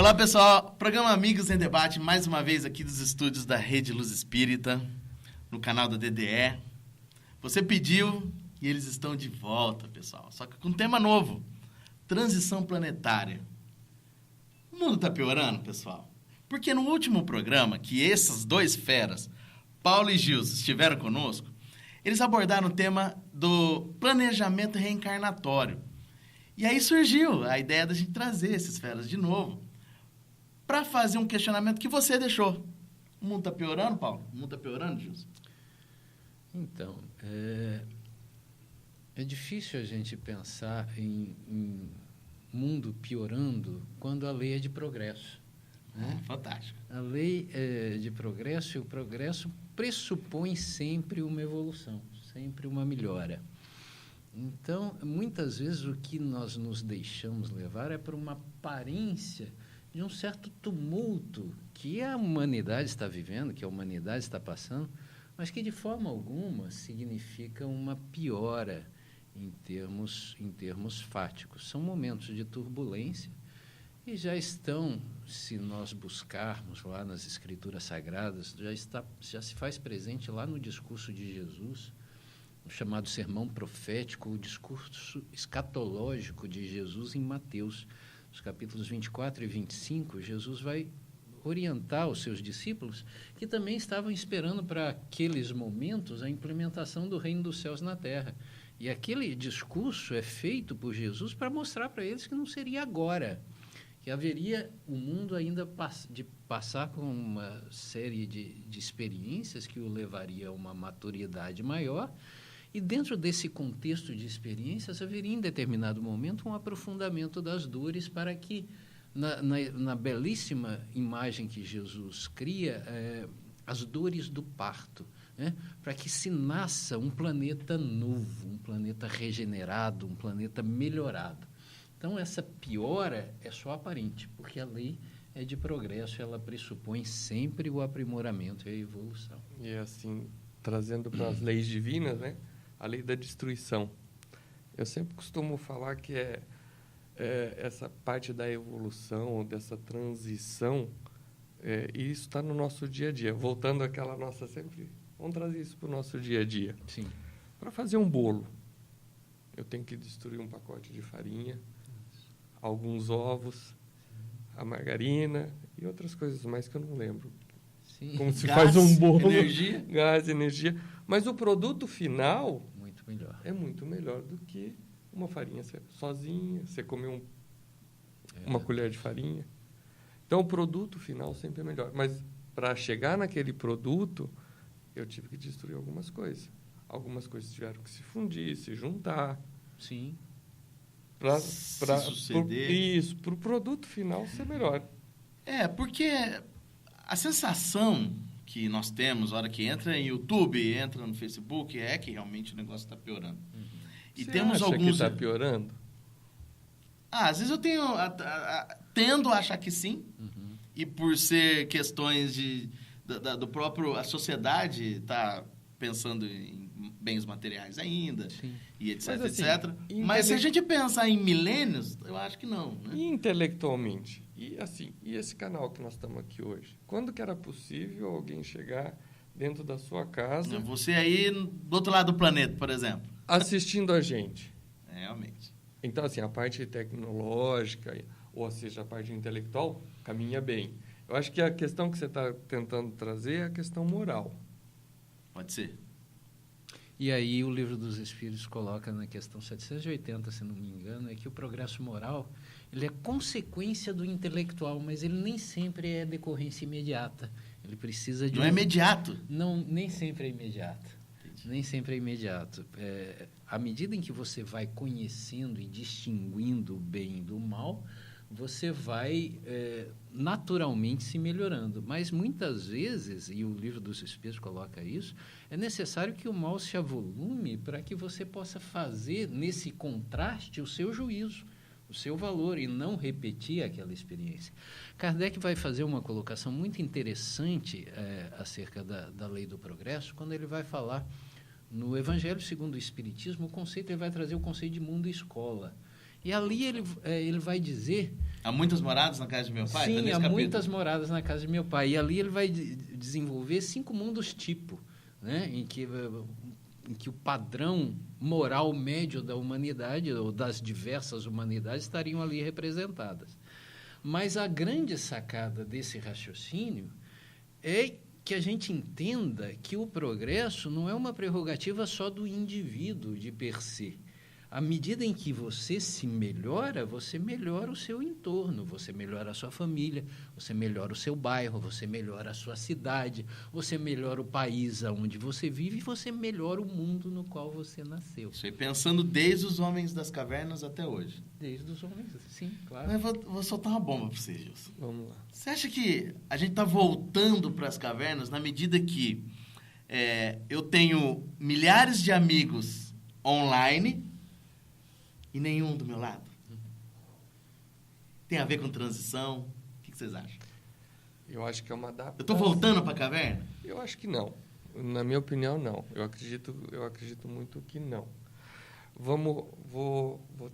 Olá, pessoal. Programa Amigos em Debate, mais uma vez aqui dos estúdios da Rede Luz Espírita, no canal da DDE. Você pediu e eles estão de volta, pessoal. Só que com um tema novo, transição planetária. O mundo está piorando, pessoal? Porque no último programa, que esses dois feras, Paulo e Gilson, estiveram conosco, eles abordaram o tema do planejamento reencarnatório. E aí surgiu a ideia da gente trazer esses feras de novo para fazer um questionamento que você deixou. O mundo está piorando, Paulo? O mundo está piorando, Gilson? Então, é difícil a gente pensar em mundo piorando quando a lei é de progresso. Né? Fantástico. A lei é de progresso e o progresso pressupõe sempre uma evolução, sempre uma melhora. Então, muitas vezes o que nós nos deixamos levar é por uma aparência de um certo tumulto que a humanidade está vivendo, que a humanidade está passando, mas que de forma alguma significa uma piora em termos fáticos. São momentos de turbulência e já estão, se nós buscarmos lá nas Escrituras Sagradas, já se faz presente lá no discurso de Jesus, o chamado sermão profético, o discurso escatológico de Jesus em Mateus. Nos capítulos 24 e 25, Jesus vai orientar os seus discípulos, que também estavam esperando para aqueles momentos a implementação do reino dos céus na terra. E aquele discurso é feito por Jesus para mostrar para eles que não seria agora, que haveria o mundo ainda de passar por uma série de experiências que o levaria a uma maturidade maior, e dentro desse contexto de experiências haveria em determinado momento um aprofundamento das dores para que, na belíssima imagem que Jesus cria, as dores do parto, né? Para que se nasça um planeta novo, um planeta regenerado, um planeta melhorado. Então, essa piora é só aparente, porque a lei é de progresso, ela pressupõe sempre o aprimoramento e a evolução. E assim, trazendo para as leis divinas, né? A lei da destruição. Eu sempre costumo falar que essa parte da evolução, dessa transição, e isso está no nosso dia a dia. Voltando àquela nossa sempre... Vamos trazer isso para o nosso dia a dia. Sim. Para fazer um bolo, eu tenho que destruir um pacote de farinha, alguns ovos, a margarina e outras coisas mais que eu não lembro. Sim. Como se Gás, faz um bolo. energia. Gás, energia. Mas o produto final Muito melhor. é muito melhor do que uma farinha sozinha, você comer uma colher de farinha. Então, o produto final sempre é melhor. Mas, para chegar naquele produto, eu tive que destruir algumas coisas. Algumas coisas tiveram que se fundir, se juntar. Sim. Para suceder. Isso, para o produto final ser melhor. Porque a sensação que nós temos, na hora que entra em YouTube, entra no Facebook, é que realmente o negócio está piorando. E Você temos acha alguns... que está piorando? Às vezes eu tendo a achar que sim, e por ser questões do próprio... A sociedade está pensando em bens materiais ainda, Sim. e etc, Mas, assim, etc. Mas se a gente pensar em milênios, eu acho que não. Né? E intelectualmente? E esse canal que nós estamos aqui hoje? Quando que era possível alguém chegar dentro da sua casa... Você aí do outro lado do planeta, por exemplo. Assistindo a gente. Realmente. Então, assim, a parte tecnológica, ou seja, a parte intelectual, caminha bem. Eu acho que a questão que você está tentando trazer é a questão moral. Pode ser. E aí o Livro dos Espíritos coloca na questão 780, se não me engano, é que o progresso moral ele é consequência do intelectual, mas ele nem sempre é decorrência imediata. Ele precisa de... Não é imediato. Não, nem sempre é imediato. Nem sempre é imediato. À medida em que você vai conhecendo e distinguindo o bem do mal, você vai naturalmente se melhorando. Mas muitas vezes, e o Livro dos Espíritos coloca isso, é necessário que o mal se avolume para que você possa fazer, nesse contraste, o seu juízo, o seu valor, e não repetir aquela experiência. Kardec vai fazer uma colocação muito interessante acerca da lei do progresso, quando ele vai falar no Evangelho segundo o Espiritismo, ele vai trazer o conceito de mundo e escola. E ali ele vai dizer... Há muitas moradas na casa de meu pai? Sim, Tá nesse há capítulo? muitas moradas na casa de meu pai. E ali ele vai desenvolver 5 mundos tipo, né? Em que o padrão moral médio da humanidade, ou das diversas humanidades, estariam ali representadas. Mas a grande sacada desse raciocínio é que a gente entenda que o progresso não é uma prerrogativa só do indivíduo de per se. À medida em que você se melhora, você melhora o seu entorno, você melhora a sua família, você melhora o seu bairro, você melhora a sua cidade, você melhora o país onde você vive e você melhora o mundo no qual você nasceu. Isso aí pensando desde os homens das cavernas até hoje. Desde os homens, sim, claro. Mas vou soltar uma bomba para você, Gilson. Vamos lá. Você acha que a gente está voltando para as cavernas na medida que eu tenho milhares de amigos online e nenhum do meu lado? Tem a ver com transição? O que vocês acham? Eu acho que é uma adaptação. Eu estou voltando para a caverna? Eu acho que não. Na minha opinião, não. Eu acredito muito que não. Vou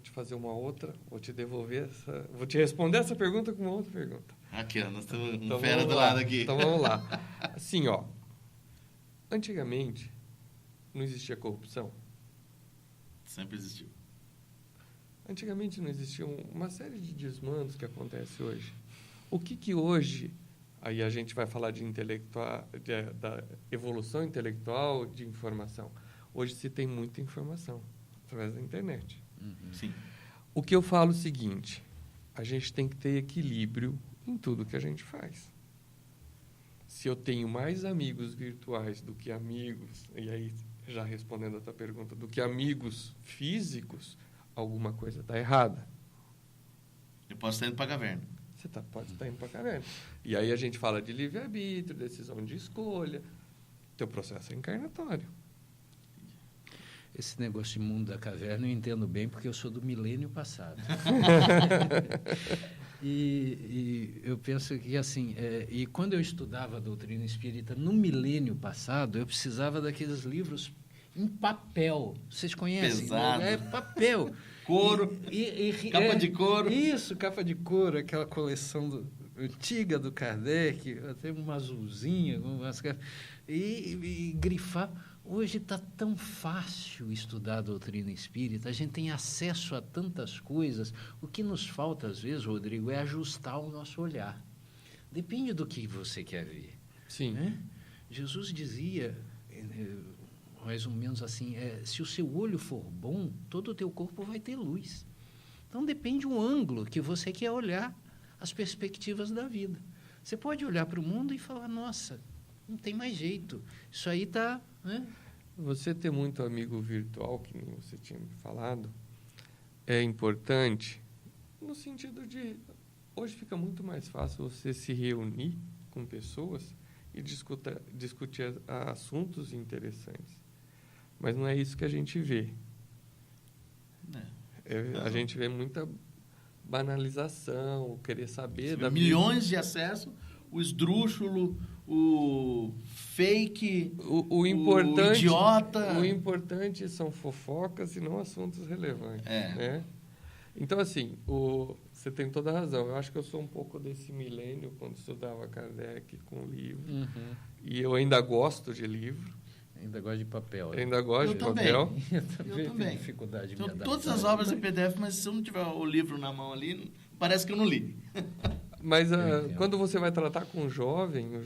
te fazer uma outra, vou te responder essa pergunta com uma outra pergunta. Aqui, ó, nós temos Então, fera do vamos lá. lado aqui. Então vamos lá. Assim, ó. Antigamente, não existia corrupção. Sempre existiu. Antigamente não existia uma série de desmandos que acontece hoje. O que hoje, aí a gente vai falar da evolução intelectual de informação. Hoje se tem muita informação através da internet. Sim. O que eu falo é o seguinte, a gente tem que ter equilíbrio em tudo que a gente faz. Se eu tenho mais amigos virtuais do que amigos, e aí já respondendo a tua pergunta, do que amigos físicos, alguma coisa está errada. Eu posso estar indo para a caverna. Você pode estar indo para a caverna. E aí a gente fala de livre-arbítrio, decisão de escolha. Teu processo é encarnatório. Esse negócio de mundo da caverna eu entendo bem porque eu sou do milênio passado. E eu penso que, assim, e quando eu estudava a doutrina espírita no milênio passado, eu precisava daqueles livros em papel. Vocês conhecem? Pesado. É papel. Couro, capa de couro. Isso, capa de couro, aquela coleção antiga do Kardec, até uma azulzinha, e grifar. Hoje está tão fácil estudar a doutrina espírita, a gente tem acesso a tantas coisas. O que nos falta, às vezes, Rodrigo, é ajustar o nosso olhar. Depende do que você quer ver. Sim. Né? Jesus dizia, mais ou menos assim, se o seu olho for bom, todo o teu corpo vai ter luz. Então, depende do ângulo que você quer olhar as perspectivas da vida. Você pode olhar para o mundo e falar, nossa, não tem mais jeito. Isso aí está... Né? Você ter muito amigo virtual, que nem você tinha me falado, é importante no sentido de... Hoje fica muito mais fácil você se reunir com pessoas e discutir assuntos interessantes. Mas não é isso que a gente vê. A gente vê muita banalização, querer saber da milhões de acessos, o esdrúxulo, o fake, o idiota. O importante são fofocas e não assuntos relevantes. Né? Então, assim, você tem toda a razão. Eu acho que eu sou um pouco desse milênio, quando estudava Kardec com livro. Uhum. E eu ainda gosto de livro. Ainda gosto de papel. Eu ainda gosto de também. papel. Eu também também. tenho dificuldade de Então, me adaptar. todas as obras em PDF, mas se eu não tiver o livro na mão ali, parece que eu não li. Mas quando você vai tratar com o jovem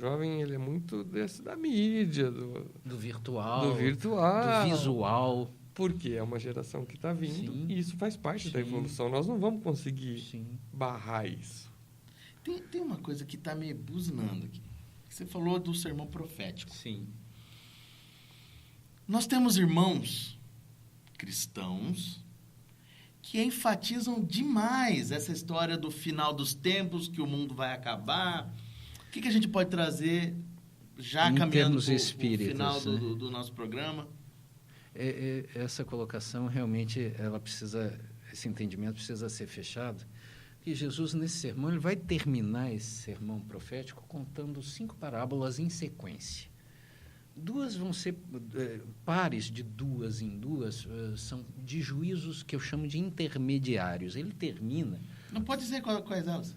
ele é muito da mídia, do virtual, do visual. Porque é uma geração que está vindo. Sim. E isso faz parte da evolução. Nós não vamos conseguir barrar isso. Tem uma coisa que está me buzinando aqui. Você falou do sermão profético. Sim. Nós temos irmãos cristãos que enfatizam demais essa história do final dos tempos, que o mundo vai acabar. O que a gente pode trazer, já caminhando para o final do nosso programa? Essa colocação, realmente, esse entendimento precisa ser fechado. E Jesus, nesse sermão, ele vai terminar esse sermão profético contando 5 parábolas em sequência. 2 vão ser pares de 2 em 2, são de juízos que eu chamo de intermediários. Ele termina Não pode dizer quais delas.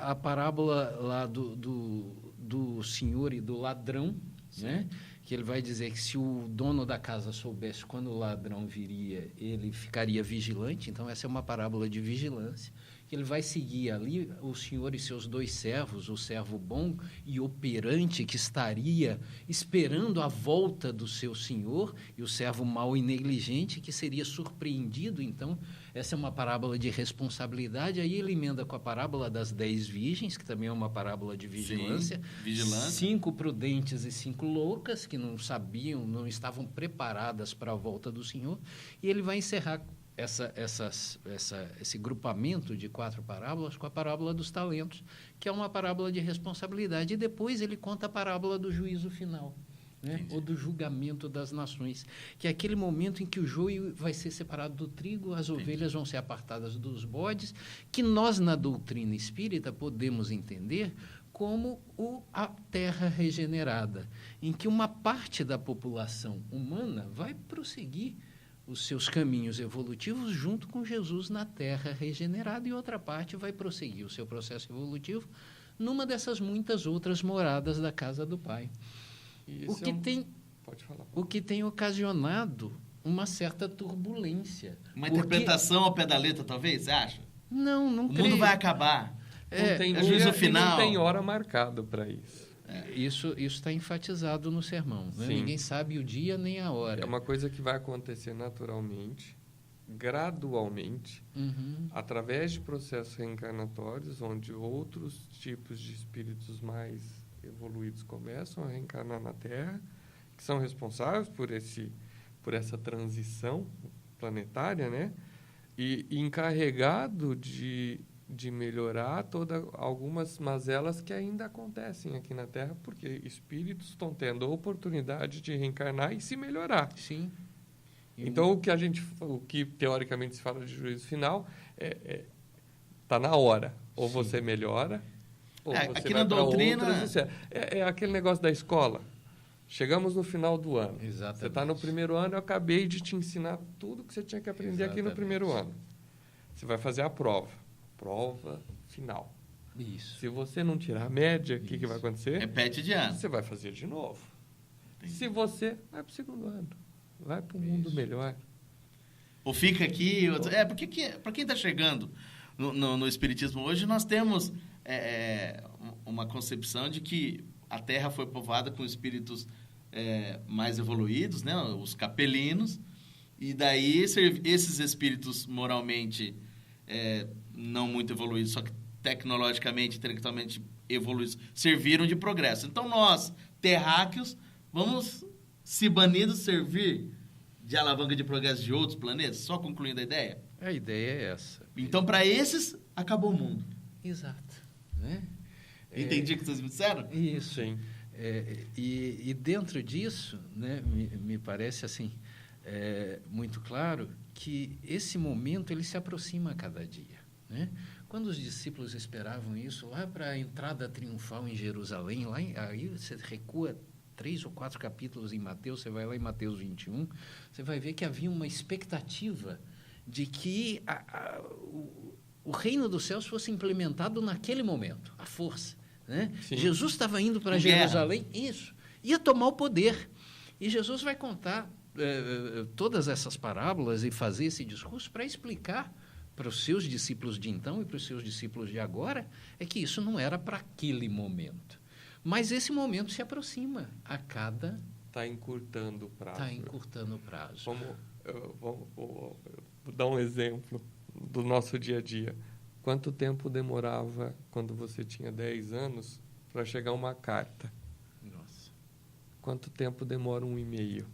A parábola lá do senhor e do ladrão, né? Que ele vai dizer que se o dono da casa soubesse quando o ladrão viria, ele ficaria vigilante. Então, essa é uma parábola de vigilância. Que ele vai seguir ali o senhor e seus 2 servos, o servo bom e operante que estaria esperando a volta do seu senhor, e o servo mau e negligente que seria surpreendido. Então, essa é uma parábola de responsabilidade. Aí ele emenda com a parábola das 10 virgens, que também é uma parábola de vigilância. Sim, vigilância. 5 prudentes e 5 loucas, que não sabiam, não estavam preparadas para a volta do senhor. E ele vai encerrar esse grupamento de 4 parábolas com a parábola dos talentos, que é uma parábola de responsabilidade. E depois ele conta a parábola do juízo final, né? Ou do julgamento das nações, que é aquele momento em que o joio vai ser separado do trigo, as ovelhas vão ser apartadas dos bodes, que nós, na doutrina espírita, podemos entender como a terra regenerada, em que uma parte da população humana vai prosseguir os seus caminhos evolutivos junto com Jesus na Terra regenerada, e outra parte vai prosseguir o seu processo evolutivo numa dessas muitas outras moradas da casa do Pai. O que tem ocasionado uma certa turbulência. Uma interpretação ao pé da letra, talvez, você acha? Não creio. O mundo vai acabar. Não tem dia, juízo final. Não tem hora marcada para isso. Isso está enfatizado no sermão. Né? Ninguém sabe o dia nem a hora. É uma coisa que vai acontecer naturalmente, gradualmente, através de processos reencarnatórios, onde outros tipos de espíritos mais evoluídos começam a reencarnar na Terra, que são responsáveis por essa transição planetária, né? E encarregado de melhorar algumas mazelas que ainda acontecem aqui na Terra, porque espíritos estão tendo a oportunidade de reencarnar e se melhorar. Sim. Então, o que teoricamente se fala de juízo final está na hora. Ou você melhora, ou você aqui vai na para doutrina... outras. É aquele negócio da escola. Chegamos no final do ano. Exatamente. Você está no primeiro ano, eu acabei de te ensinar tudo que você tinha que aprender aqui no primeiro ano. Você vai fazer a prova final. Isso. Se você não tirar a média, o que vai acontecer? Repete de ano. Você vai fazer de novo. Entendi. Se você vai para o segundo ano, vai para um mundo melhor. Ou fica aqui... porque para quem está chegando no Espiritismo hoje, nós temos uma concepção de que a Terra foi povoada com espíritos mais evoluídos, né? Os capelinos, e daí esses espíritos moralmente não muito evoluídos, só que tecnologicamente, intelectualmente evoluídos, serviram de progresso. Então, nós, terráqueos, vamos, se banidos, servir de alavanca de progresso de outros planetas? Só concluindo a ideia? A ideia é essa. Então, para esses, acabou o mundo. Exato. Né? Entendi o que vocês me disseram? Isso. Sim. E dentro disso, né, me parece assim, muito claro que esse momento ele se aproxima a cada dia. Né? Quando os discípulos esperavam isso, lá para a entrada triunfal em Jerusalém, aí você recua 3 ou 4 capítulos em Mateus, você vai lá em Mateus 21, você vai ver que havia uma expectativa de que o reino dos céus fosse implementado naquele momento, à força. Né? Jesus estava indo para Jerusalém, ia tomar o poder. E Jesus vai contar todas essas parábolas e fazer esse discurso para explicar para os seus discípulos de então e para os seus discípulos de agora, que isso não era para aquele momento. Mas esse momento se aproxima a cada... Está encurtando o prazo. Está encurtando o prazo. Vou dar um exemplo do nosso dia a dia. Quanto tempo demorava, quando você tinha 10 anos, para chegar uma carta? Nossa. Quanto tempo demora um e-mail?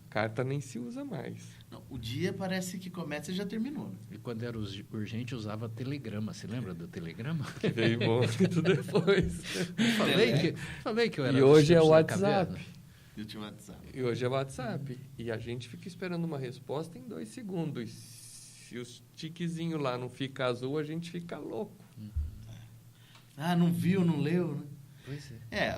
Carta nem se usa mais. Não, o dia parece que começa e já terminou. Né? E quando era urgente, usava telegrama. Você lembra do telegrama? Que veio muito depois. Falei que eu era... E hoje é o WhatsApp. E hoje é o WhatsApp. E a gente fica esperando uma resposta em 2 segundos. Se os tiquezinhos lá não fica azul, a gente fica louco. Não viu, não leu, né? Pois é.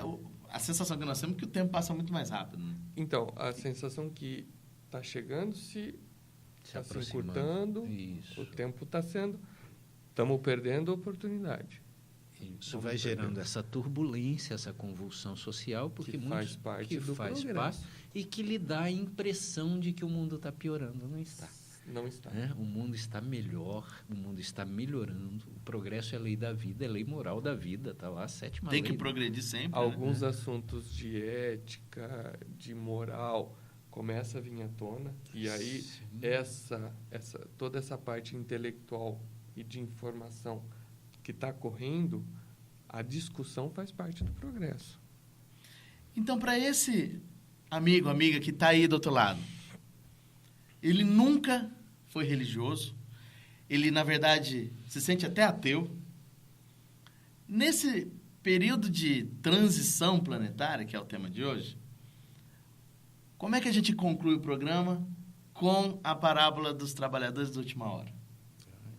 A sensação que nós temos é que o tempo passa muito mais rápido. Né? Então, a sensação que está chegando se encurtando, o tempo está sendo... estamos perdendo a oportunidade. Isso vai gerando essa turbulência, essa convulsão social, porque que faz parte do progresso. E que lhe dá a impressão de que o mundo está piorando. Não está. Não está. O mundo está melhor, o mundo está melhorando. O progresso é a lei da vida, é a lei moral da vida. Está lá a 7ª lei. Tem que progredir sempre. Alguns assuntos de ética, de moral, começa a vir à tona. E aí, toda essa parte intelectual e de informação que está correndo, a discussão faz parte do progresso. Então, para esse amigo, amiga que está aí do outro lado, ele nunca foi religioso, ele, na verdade, se sente até ateu. Nesse período de transição planetária, que é o tema de hoje, como é que a gente conclui o programa com a parábola dos trabalhadores da última hora?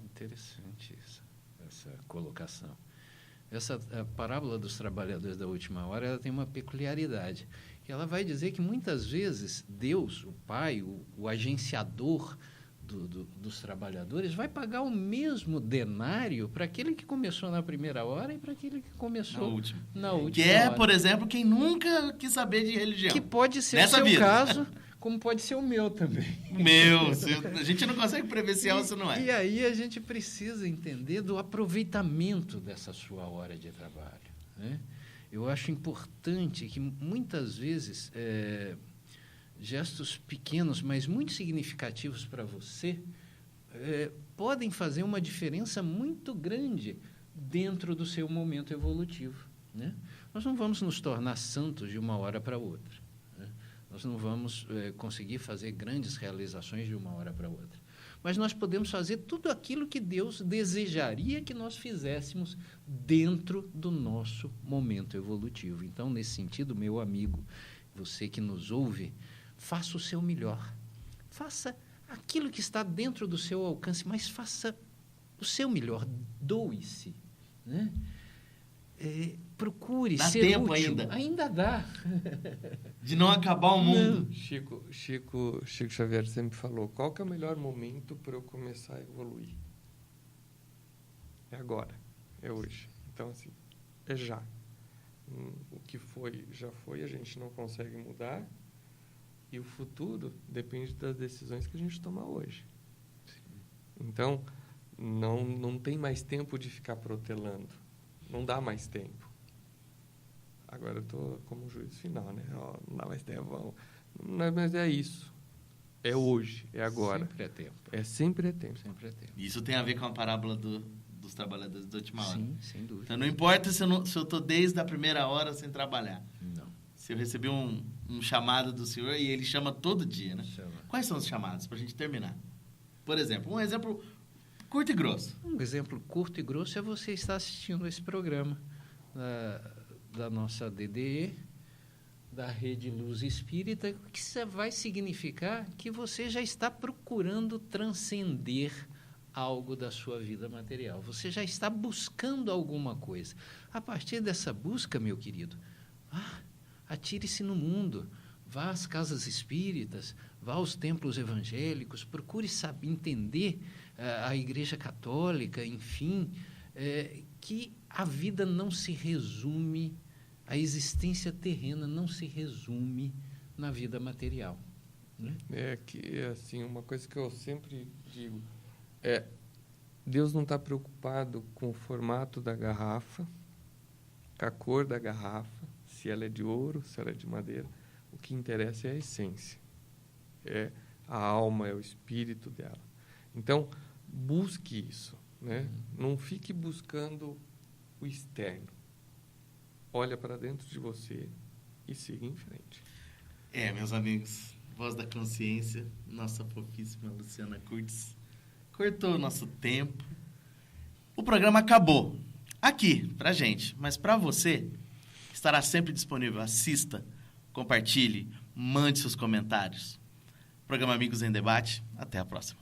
Interessante isso, essa colocação. A parábola dos trabalhadores da última hora, ela tem uma peculiaridade, que ela vai dizer que muitas vezes Deus, o Pai, o agenciador dos trabalhadores, vai pagar o mesmo denário para aquele que começou na primeira hora e para aquele que começou na última que é, hora. Por exemplo, quem nunca quis saber de religião. Que pode ser Nessa o seu vida. caso, como pode ser o meu também. A gente não consegue prever se é ou se não é. E aí a gente precisa entender do aproveitamento dessa sua hora de trabalho, né? Eu acho importante que muitas vezes gestos pequenos, mas muito significativos para você, podem fazer uma diferença muito grande dentro do seu momento evolutivo, né? Nós não vamos nos tornar santos de uma hora para outra. Nós não vamos conseguir fazer grandes realizações de uma hora para outra. Mas nós podemos fazer tudo aquilo que Deus desejaria que nós fizéssemos dentro do nosso momento evolutivo. Então, nesse sentido, meu amigo, você que nos ouve, faça o seu melhor. Faça aquilo que está dentro do seu alcance, mas faça o seu melhor. Doe-se, né? Procure dá ser tempo útil. Ainda Dá. De não acabar o mundo. Não. Chico Xavier sempre falou, qual que é o melhor momento para eu começar a evoluir? É agora, é hoje. Então, assim, é já. O que foi, já foi, a gente não consegue mudar. E o futuro depende das decisões que a gente tomar hoje. Então, não tem mais tempo de ficar protelando. Não dá mais tempo. Agora eu estou como juiz final, né? Não dá mais tempo. Mas é isso. É hoje, é agora. Sempre é tempo. Sempre é tempo. Sempre é tempo. Isso tem a ver com a parábola dos trabalhadores da última hora. Sim, sem dúvida. Então, não importa se eu estou desde a primeira hora sem trabalhar. Não. Se eu recebi um chamado do Senhor, e Ele chama todo dia, né? Chama. Quais são os chamados, para a gente terminar? Por exemplo, um exemplo curto e grosso. Um exemplo curto e grosso é você estar assistindo esse programa da nossa DDE, da Rede Luz Espírita, que vai significar que você já está procurando transcender algo da sua vida material. Você já está buscando alguma coisa. A partir dessa busca, meu querido, atire-se no mundo, vá às casas espíritas, vá aos templos evangélicos, procure saber entender a Igreja Católica, enfim, que a vida não se resume, a existência terrena não se resume na vida material, né? Assim, uma coisa que eu sempre digo Deus não está preocupado com o formato da garrafa, com a cor da garrafa, se ela é de ouro, se ela é de madeira. O que interessa é a essência, é a alma, é o espírito dela. Então, busque isso, né? Não fique buscando o externo. Olha para dentro de você e siga em frente. Meus amigos, Voz da Consciência, nossa fofíssima Luciana Curtis, cortou o nosso tempo. O programa acabou aqui, pra gente, mas pra você, estará sempre disponível. Assista, compartilhe, mande seus comentários. Programa Amigos em Debate, até a próxima.